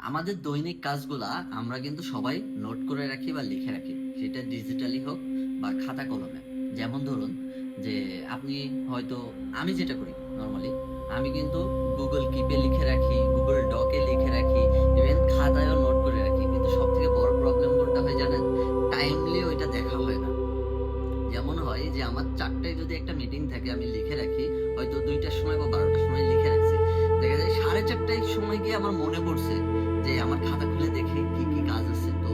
আমাদের দৈনিক কাজগুলা আমরা কিন্তু সবাই নোট করে রাখি বা লিখে রাখি, সেটা ডিজিটালি হোক বা খাতা কলমে। যেমন ধরুন যে আপনি হয়তো, আমি যেটা করি নর্মালি, আমি কিন্তু গুগল কিপে লিখে রাখি, গুগল ডকে লিখে রাখি, ইভেন খাতায়ও নোট করে রাখি। কিন্তু সব থেকে বড় প্রবলেম কোনটা হয় জানেন? টাইমলি ওইটা দেখা হয় না। যেমন হয় যে আমার 4টায় যদি একটা মিটিং থাকে, আমি লিখে রাখি হয়তো 2টার সময় বা 12টার সময় লিখে রাখছি, দেখা যায় 4:30টায় সময় গিয়ে আমার মনে পড়ছে যে আমার খাতা খুলে দেখে কি কি কাজ আছে। তো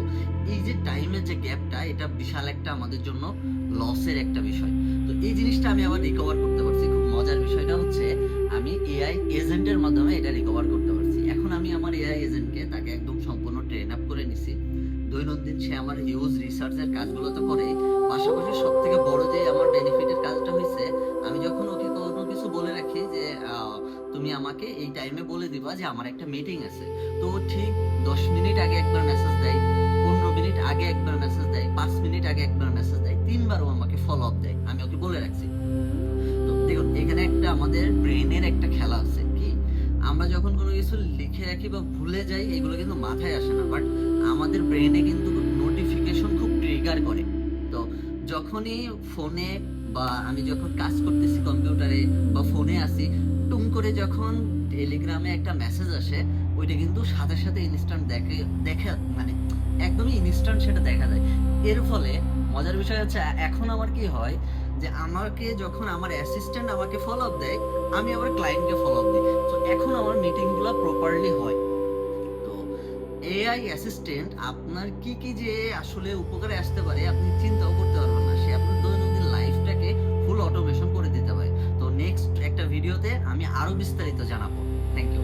এই যে টাইমের যে গ্যাপটা, এটা বিশাল একটা আমাদের জন্য লসের একটা বিষয়। তো এই জিনিসটা আমি আবার রিকভার করতে পারছি। খুব মজার বিষয়টা হচ্ছে আমি এআই এজেন্টের মাধ্যমে এটা রিকভার করতে পারছি। এখন আমি আমার এআই এজেন্টকে তাকে একদম সম্পূর্ণ ট্রেন আপ করে নিছি। দৈনন্দিন সে আমার হিউজ রিসার্চের কাজগুলো তো করে, পাশাপাশি সব থেকে বড় যে আমার বেনিফিটের কাজটা হয়েছে, আমি যখন ওকে কোনো কিছু বলে রাখি যে তুমি আমাকে এই টাইমে বলে দিবা যে আমার একটা মিটিং আছে, তো ও ঠিক 10 মিনিট আগে একবার মেসেজ দেয়, 15 মিনিট আগে একবার মেসেজ দেয়, 5 মিনিট আগে একবার মেসেজ দেয়, 3বারও আমাকে ফলো আপ দেয়, আমি ওকে বলে রাখছি। তো দেখুন, এখানে একটা আমাদের ব্রেনের একটা খেলা আছে কি, আমরা যখন কোনো কিছু লিখে রাখি বা ভুলে যাই, এগুলো কিন্তু মাথায় আসে না, বাট আমাদের ব্রেনে কিন্তু নোটিফিকেশন খুব ট্রিগার করে। তো যখনই ফোনে বা আমি যখন কাজ করতেছি কম্পিউটারে বা ফোনে আসি, টুম করে যখন টেলিগ্রামে একটা মেসেজ আসে, ওইটা কিন্তু সাথে সাথে ইনস্ট্যান্ট দেখে দেখে মানে একদমই ইনস্ট্যান্ট সেটা দেখা যায়। এর ফলে মজার বিষয় হচ্ছে এখন আমার কি হয় যে আমাকে যখন আমার অ্যাসিস্ট্যান্ট আমাকে ফলো আপ দেয়, আমি আবার ক্লায়েন্টকে ফলো আপ দিই। তো এখন আমার মিটিংগুলো প্রপারলি হয়। তো এআই অ্যাসিস্ট্যান্ট আপনার কি কি যে আসলে উপকারে আসতে পারে আপনি চিন্তাও করতে পারবেন না। সে আপনার দৈনন্দিন লাইফটাকে ফুল অটোমেশন করে দিতে পারে। তো নেক্সট একটা ভিডিওতে আমি আরো বিস্তারিত জানাবো। Thank you.